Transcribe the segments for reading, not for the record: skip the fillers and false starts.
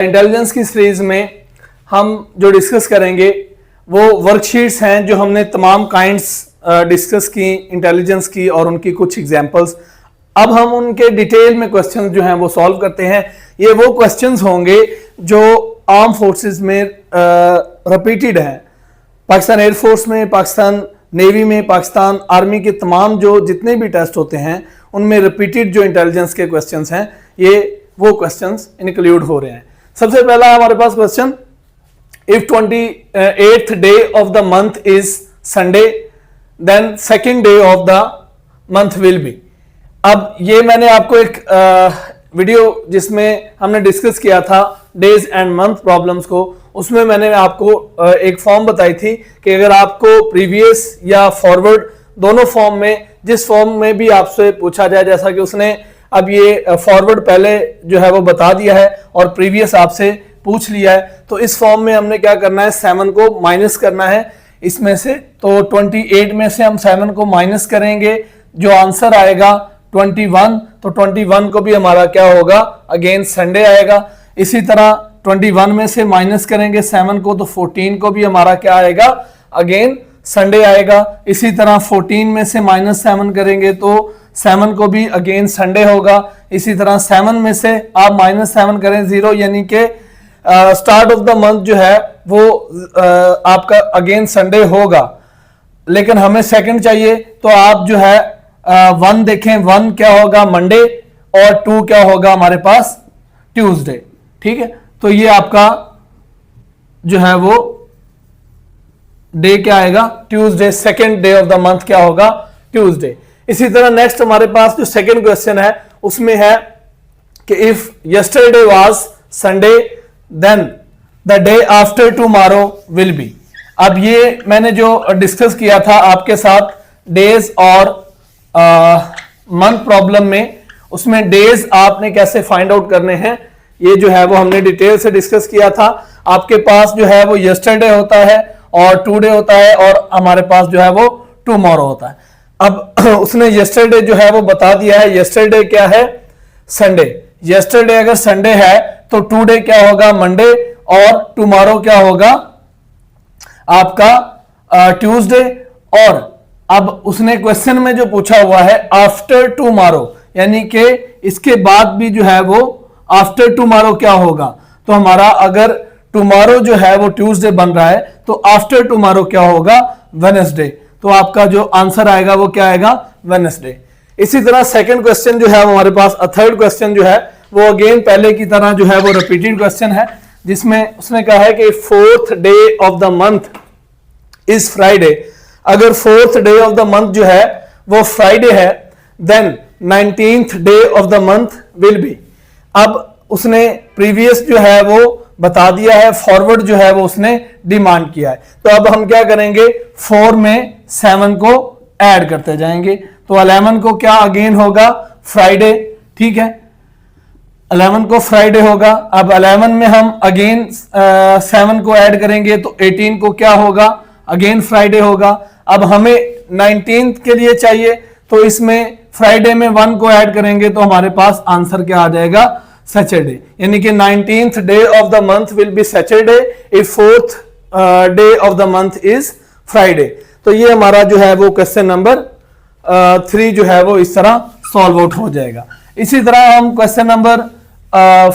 Intelligence की series में हम जो डिस्कस करेंगे वो वर्कशीट्स हैं जो हमने तमाम काइंड्स डिस्कस की इंटेलिजेंस की और उनकी कुछ एग्जांपल्स। अब हम उनके डिटेल में क्वेश्चंस जो हैं वो सॉल्व करते हैं। ये वो क्वेश्चंस होंगे जो आर्म फोर्सेस में रिपीटेड हैं, पाकिस्तान एयरफोर्स में, पाकिस्तान नेवी में, पाकिस्तान आर्मी के तमाम जो जितने भी टेस्ट होते हैं उनमें रिपीटेड जो इंटेलिजेंस के क्वेश्चंस हैं ये वो क्वेश्चंस इंक्लूड हो रहे हैं। सबसे पहला हमारे पास question, if 28th day of the month is Sunday then second day of the month will be. अब ये मैंने आपको एक वीडियो जिसमें हमने डिस्कस किया था डेज एंड मंथ प्रॉब्लम्स को, उसमें मैंने आपको एक फॉर्म बताई थी कि अगर आपको प्रीवियस या फॉरवर्ड दोनों फॉर्म में, जिस फॉर्म में भी आपसे पूछा जाए, जैसा कि उसने अब ये फॉरवर्ड पहले जो है वो बता दिया है और प्रीवियस आपसे पूछ लिया है, तो इस फॉर्म में हमने क्या करना है, 7 को माइनस करना है इसमें से। तो 28 में से हम 7 को माइनस करेंगे, जो आंसर आएगा 21, तो 21 को भी हमारा क्या होगा, अगेन संडे आएगा। इसी तरह 21 में से माइनस करेंगे 7 को, तो 14 को भी हमारा क्या आएगा, अगेन संडे आएगा। इसी तरह 14 में से -7 करेंगे तो 7 को भी अगेन संडे होगा। इसी तरह 7 में से आप -7 करें 0, यानी कि स्टार्ट ऑफ द मंथ जो है वो आपका अगेन संडे होगा। लेकिन हमें सेकंड चाहिए, तो आप जो है 1 देखें, 1 क्या होगा, मंडे, और 2 क्या होगा हमारे पास, ट्यूसडे। ठीक है, तो ये आपका जो है वो डे क्या आएगा, Tuesday. Second day of the month क्या होगा, ट्यूसडे। इसी तरह नेक्स्ट हमारे पास जो सेकेंड क्वेश्चन है उसमें है कि if yesterday was Sunday then the day after tomorrow will be. अब ये मैंने जो डिस्कस किया था आपके साथ डेज और मंथ प्रॉब्लम में, उसमें डेज आपने कैसे फाइंड आउट करने हैं ये जो है वो हमने डिटेल से डिस्कस किया था। आपके पास जो है वो यस्टरडे होता है और टुडे होता है, और हमारे पास जो है वो टुमारो होता है। अब उसने यस्टरडे जो है वो बता दिया है, यस्टरडे क्या है, संडे। यस्टरडे अगर संडे है तो टुडे क्या होगा, मंडे, और टुमारो क्या होगा आपका ट्यूसडे। और अब उसने क्वेश्चन में जो पूछा हुआ है आफ्टर टुमारो, यानी कि इसके बाद भी जो है वो आफ्टर टुमारो क्या होगा। तो हमारा अगर टुमारो जो है वो ट्यूसडे बन रहा है तो आफ्टर टुमारो क्या होगा, वेडनेसडे। तो आपका जो आंसर आएगा वो क्या आएगा, वेडनेसडे। इसी तरह सेकंड क्वेश्चन जो है वो हमारे पास, थर्ड क्वेश्चन जो है वो अगेन पहले की तरह जो है वो रिपीटेड क्वेश्चन है, जिसमें उसने कहा है कि 4th day of the month is Friday. अगर 4th day of the month जो है वो फ्राइडे है then 19th day of the month will be. अब उसने प्रीवियस जो है वो बता दिया है, फॉरवर्ड जो है वो उसने डिमांड किया है। तो अब हम क्या करेंगे, 4 में 7 को ऐड करते जाएंगे, तो 11 को क्या अगेन होगा, फ्राइडे। ठीक है, 11 को फ्राइडे होगा। अब 11 में हम अगेन 7 को ऐड करेंगे तो 18 को क्या होगा, अगेन फ्राइडे होगा। अब हमें 19th के लिए चाहिए, तो इसमें फ्राइडे में 1 को ऐड करेंगे तो हमारे पास आंसर क्या आ जाएगा, सैटरडे। यानी कि 19th day of the month will B Saturday if 4th day of the month is Friday. तो ये हमारा जो है वो क्वेश्चन नंबर 3 जो है वो इस तरह सॉल्व आउट हो जाएगा। इसी तरह हम क्वेश्चन नंबर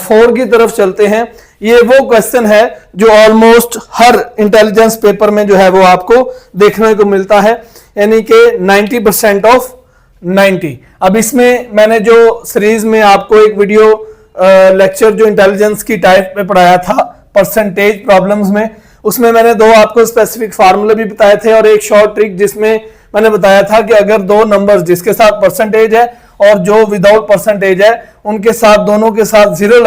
4 की तरफ चलते हैं। ये वो क्वेश्चन है जो ऑलमोस्ट हर इंटेलिजेंस पेपर में जो है वो आपको देखने को मिलता है, यानी कि 90% ऑफ 90। अब इसमें मैंने जो सीरीज में आपको एक वीडियो लेक्चर जो इंटेलिजेंस की टाइप में पढ़ाया था परसेंटेज प्रॉब्लम्स में, उसमें मैंने 2 आपको स्पेसिफिक फार्मूले भी बताए थे और एक शॉर्ट ट्रिक जिसमें मैंने बताया था कि अगर 2 नंबर्स जिसके साथ परसेंटेज है और जो विदाउट परसेंटेज है उनके साथ, दोनों के साथ 0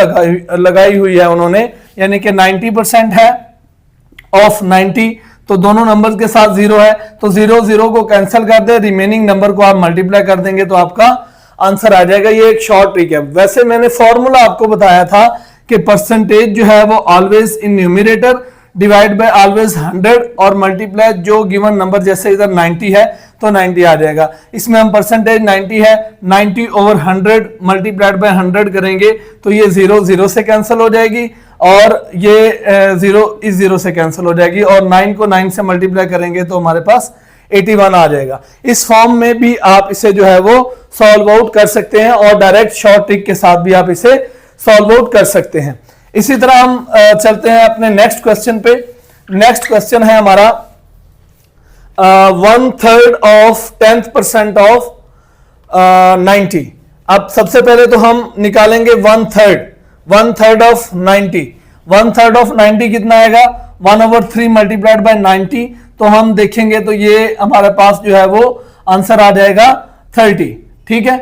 लगाई हुई है उन्होंने, यानी कि 90% है ऑफ 90, तो दोनों नंबर के साथ 0 है, तो 0 0 को कैंसिल कर दे, रिमेनिंग नंबर को आप मल्टीप्लाई कर देंगे तो आपका आंसर आ जाएगा। ये एक शॉर्ट ट्रिक है। वैसे मैंने फॉर्मूला आपको बताया था कि परसेंटेज जो है वो always in numerator, divide by always 100 और मल्टीप्लाई जो गिवन नंबर, जैसे इधर 90 है तो 90 आ जाएगा। इसमें हम परसेंटेज 90 है, 90 ओवर 100 मल्टीप्लाइड बाय 100 करेंगे तो ये 0 0 से कैंसिल हो जाएगी और ये 0 इस 0 से कैंसिल हो जाएगी और 9 को 9 से मल्टीप्लाई करेंगे तो हमारे पास 81 आ जाएगा। इस फॉर्म में भी आप इसे जो है वो सॉल्व आउट कर सकते हैं और डायरेक्ट शॉर्ट ट्रिक के साथ भी आप इसे सॉल्व आउट कर सकते हैं। इसी तरह हम चलते हैं अपने नेक्स्ट क्वेश्चन पे। नेक्स्ट क्वेश्चन है हमारा 1/3 ऑफ 10% ऑफ 90। अब सबसे पहले तो हम निकालेंगे 1/3 ऑफ 90। 1/3 ऑफ 90 कितना आएगा, 1/3 मल्टीप्लाइड बाय 90। तो हम देखेंगे तो ये हमारे पास जो है वो आंसर आ जाएगा 30। ठीक है,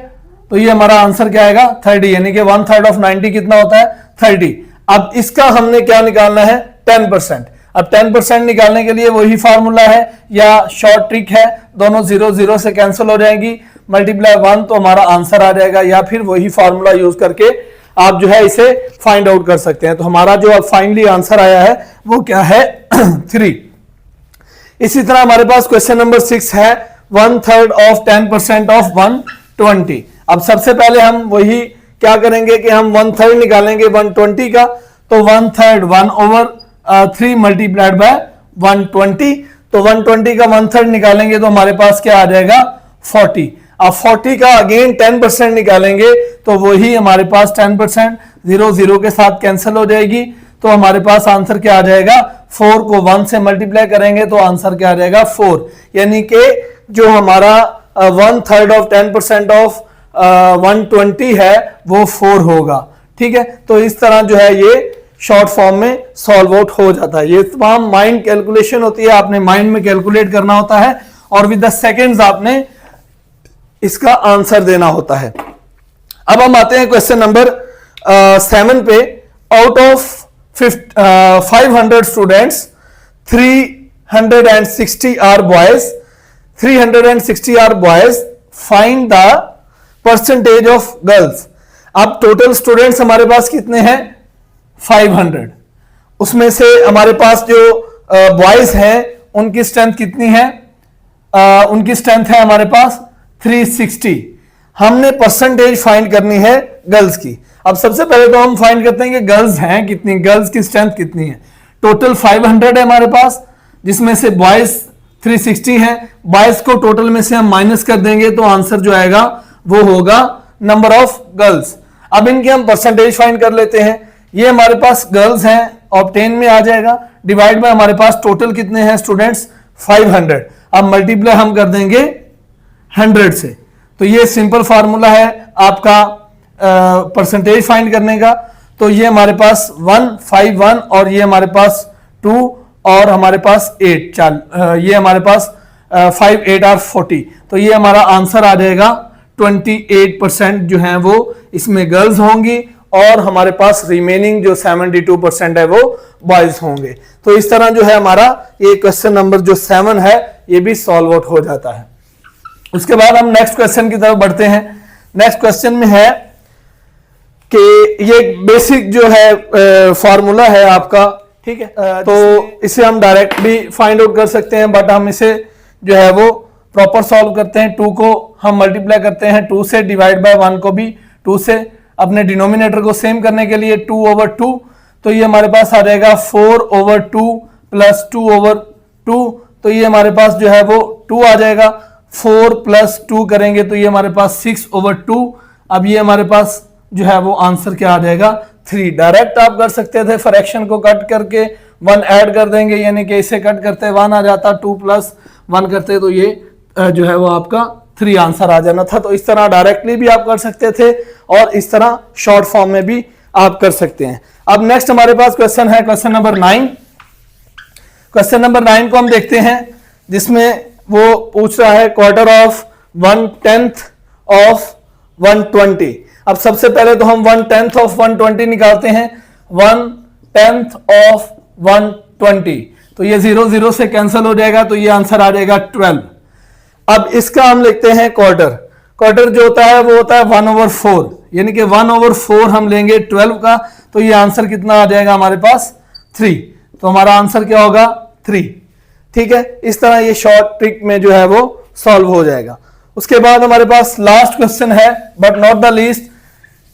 तो ये हमारा आंसर क्या आएगा 30, यानी कि 1/3 ऑफ 90 कितना होता है 30। अब इसका हमने क्या निकालना है 10%। अब 10% निकालने के लिए वही फार्मूला है या शॉर्ट ट्रिक है, दोनों 0 0 से कैंसिल हो जाएंगी, मल्टीप्लाई 1 तो हमारा आंसर आ जाएगा, या फिर वही फार्मूला यूज करके आप जो है इसे फाइंड आउट कर सकते हैं। तो हमारा जो अब फाइनली आंसर आया है वो क्या है 3। इसी तरह हमारे पास क्वेश्चन नंबर 6 है 1/3 ऑफ 10% ऑफ 120। अब सबसे पहले हम वही क्या करेंगे कि हम 1/3 निकालेंगे 120 का, तो 1/3 1/3 मल्टीप्लाइड बाय 120। तो 120 का 1/3 निकालेंगे तो हमारे पास क्या आ जाएगा 40। अब 40 का अगेन 10% निकालेंगे तो वही हमारे पास 10% 0 0 के साथ कैंसिल हो जाएगी, तो हमारे पास आंसर क्या आ जाएगा 4 को 1 से मल्टीप्लाई करेंगे तो आंसर क्या आ जाएगा 4। यानी कि जो हमारा 1/3 ऑफ 10% ऑफ 120 है वो 4 होगा। ठीक है, तो इस तरह जो है ये शॉर्ट फॉर्म में सॉल्व आउट हो जाता है। ये तमाम माइंड कैलकुलेशन होती है, आपने माइंड में कैलकुलेट करना होता है और विद द सेकेंड्स आपने इसका आंसर देना होता है। अब हम आते हैं क्वेश्चन नंबर 7 पे। Out of 500 students 360 are boys, 360 are boys, find the percentage of girls. अब टोटल स्टूडेंट्स हमारे पास कितने हैं 500, उसमें से हमारे पास जो बॉयज हैं उनकी स्ट्रेंथ कितनी है, उनकी स्ट्रेंथ है हमारे पास 360। हमने परसेंटेज फाइंड करनी है गर्ल्स की। अब सबसे पहले तो हम फाइंड करते हैं कि गर्ल्स हैं कितनी, गर्ल्स की स्ट्रेंथ कितनी है। टोटल 500 है हमारे पास, जिसमें से बॉयज 360 है। बॉयज को टोटल में से हम माइनस कर देंगे तो आंसर जो आएगा वो होगा नंबर ऑफ गर्ल्स। अब इनके हम परसेंटेज फाइंड कर लेते हैं। ये हमारे पास गर्ल्स हैं, ऑब्टेन में आ जाएगा, डिवाइड बाय हमारे पास टोटल कितने हैं स्टूडेंट्स 500। अब मल्टीप्लाई हम कर देंगे 100 से, तो ये सिंपल फार्मूला है आपका परसेंटेज फाइंड करने का। तो ये हमारे पास 151 और ये हमारे पास 2 और हमारे पास 8 ये हमारे पास 5 8 और 40। तो ये हमारा आंसर आ जाएगा 28% जो है वो इसमें गर्ल्स होंगी और हमारे पास रिमेनिंग जो 72% है वो बॉयज होंगे। तो इस तरह जो है हमारा ये क्वेश्चन नंबर जो 7 है ये भी सॉल्व आउट हो जाता है। उसके बाद हम नेक्स्ट क्वेश्चन की तरफ बढ़ते हैं। नेक्स्ट क्वेश्चन में है कि ये बेसिक जो है फॉर्मूला है आपका, ठीक है, तो इसे हम डायरेक्ट भी फाइंड आउट कर सकते हैं, बट हम इसे जो है वो प्रॉपर सॉल्व करते हैं। 2 को हम मल्टीप्लाई करते हैं 2 से, डिवाइड बाय 1 को भी 2 से, अपने डिनोमिनेटर को सेम करने के लिए 2/2। तो ये हमारे पास आ जाएगा 4/2 प्लस 2/2। तो ये हमारे पास जो है वो 2 आ जाएगा। 4 + 2 करेंगे तो ये हमारे पास 6/2। अब ये हमारे पास जो है वो आंसर क्या आ जाएगा 3। डायरेक्ट आप कर सकते थे, फ्रैक्शन को कट करके 1 ऐड कर देंगे, यानी कि इसे कट करते 1 आ जाता, 2 + 1 करते तो ये जो है वो आपका 3 आंसर आ जाना था। तो इस तरह डायरेक्टली भी आप कर सकते थे और इस तरह शॉर्ट फॉर्म में भी आप कर सकते हैं। अब नेक्स्ट हमारे पास क्वेश्चन है क्वेश्चन नंबर 9। क्वेश्चन नंबर 9 को हम देखते हैं, जिसमें वो पूछ रहा है क्वार्टर ऑफ 1/10 ऑफ 120। अब सबसे पहले तो हम 1/10 ऑफ 120 निकालते हैं। 1/10 ऑफ 120, तो ये 0 0 से कैंसिल हो जाएगा, तो ये आंसर आ जाएगा 12। अब इसका हम लिखते हैं क्वार्टर। क्वार्टर जो होता है वो होता है 1/4, यानी कि 1/4 हम लेंगे 12 का, तो ये आंसर कितना आ जाएगा हमारे पास 3। तो हमारा आंसर क्या होगा 3। ठीक है, इस तरह ये शॉर्ट ट्रिक में जो है वो सॉल्व हो जाएगा। उसके बाद हमारे पास लास्ट क्वेश्चन है बट नॉट द लीस्ट।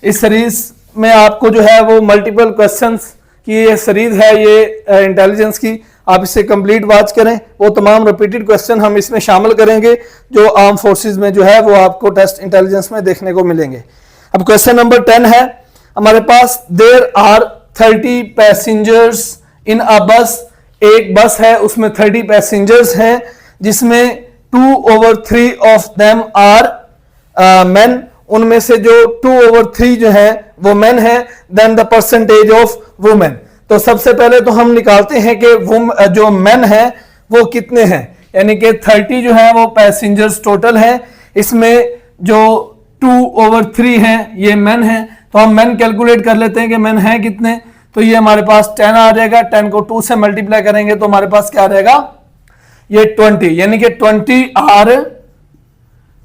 इस सीरीज में आपको जो है वो मल्टीपल क्वेश्चंस की ये सीरीज है, ये इंटेलिजेंस की, आप इसे कंप्लीट वॉच करें। वो तमाम रिपीटेड क्वेश्चन हम इसमें शामिल करेंगे जो आर्म फोर्सेस में जो है वो आपको टेस्ट इंटेलिजेंस में देखने को मिलेंगे। अब क्वेश्चन नंबर 10 है हमारे पास, देयर आर 30 पैसेंजर्स इन अ बस। एक बस है उसमें 30 पैसेंजर्स हैं जिसमें 2/3 ऑफ देम आर मेन। उनमें से जो 2/3 जो है वो मेन है। Then the percentage of women. तो सबसे पहले तो हम निकालते हैं कि जो मेन है वो कितने हैं, यानी कि 30 जो है वो पैसेंजर्स टोटल है, इसमें जो 2/3 हैं ये मेन है। तो हम मेन कैलकुलेट कर लेते हैं कि मेन है कितने। तो ये हमारे पास 10 आ जाएगा, 10 को 2 से मल्टीप्लाई करेंगे तो हमारे पास क्या रहेगा, ये 20, यानी कि 20 आर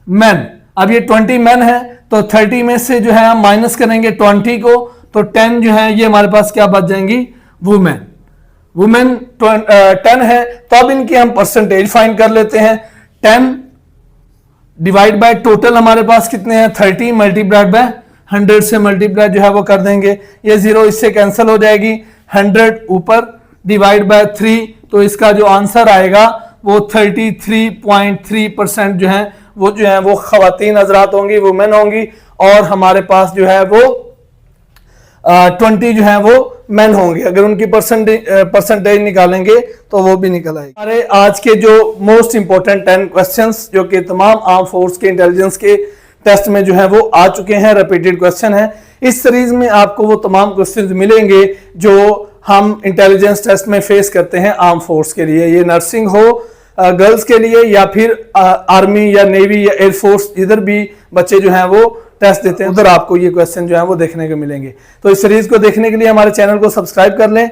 मेन। अब ये 20 मेन है तो 30 में से जो है हम माइनस करेंगे 20 को, तो 10 जो है ये हमारे पास क्या बच जाएंगी, वुमेन। वुमेन 10 है, तो अब इनकी हम परसेंटेज फाइंड कर लेते हैं। 10 डिवाइड बाय टोटल हमारे पास कितने हैं, 30 मल्टीप्लाइड बाय 100 से मल्टीप्लाई जो है वो कर देंगे, ये 0 इससे कैंसिल हो जाएगी। 100 ऊपर डिवाइड बाय 3, तो इसका जो आंसर आएगा वो 33.3% जो है वो खवातीन हजरात होंगी, वुमेन होंगी, और हमारे पास जो है वो 20 जो है वो मेन होंगे। अगर उनकी परसेंटेज निकालेंगे तो वो भी निकल आएगी। हमारे आज के जो मोस्ट इंपॉर्टेंट 10 क्वेश्चंस जो कि तमाम आर्म फोर्स के इंटेलिजेंस के टेस्ट में जो है वो आ चुके हैं, रिपीटेड क्वेश्चन है। इस सीरीज में आपको वो तमाम क्वेश्चंस मिलेंगे जो हम इंटेलिजेंस टेस्ट में फेस करते हैं आर्म फोर्स के लिए, ये नर्सिंग हो गर्ल्स के लिए या फिर आर्मी या नेवी या एयरफोर्स, इधर भी बच्चे जो हैं वो टेस्ट देते हैं, उधर आपको ये क्वेश्चन जो है वो देखने को मिलेंगे। तो इस सीरीज को देखने के लिए हमारे चैनल को सब्सक्राइब कर लें।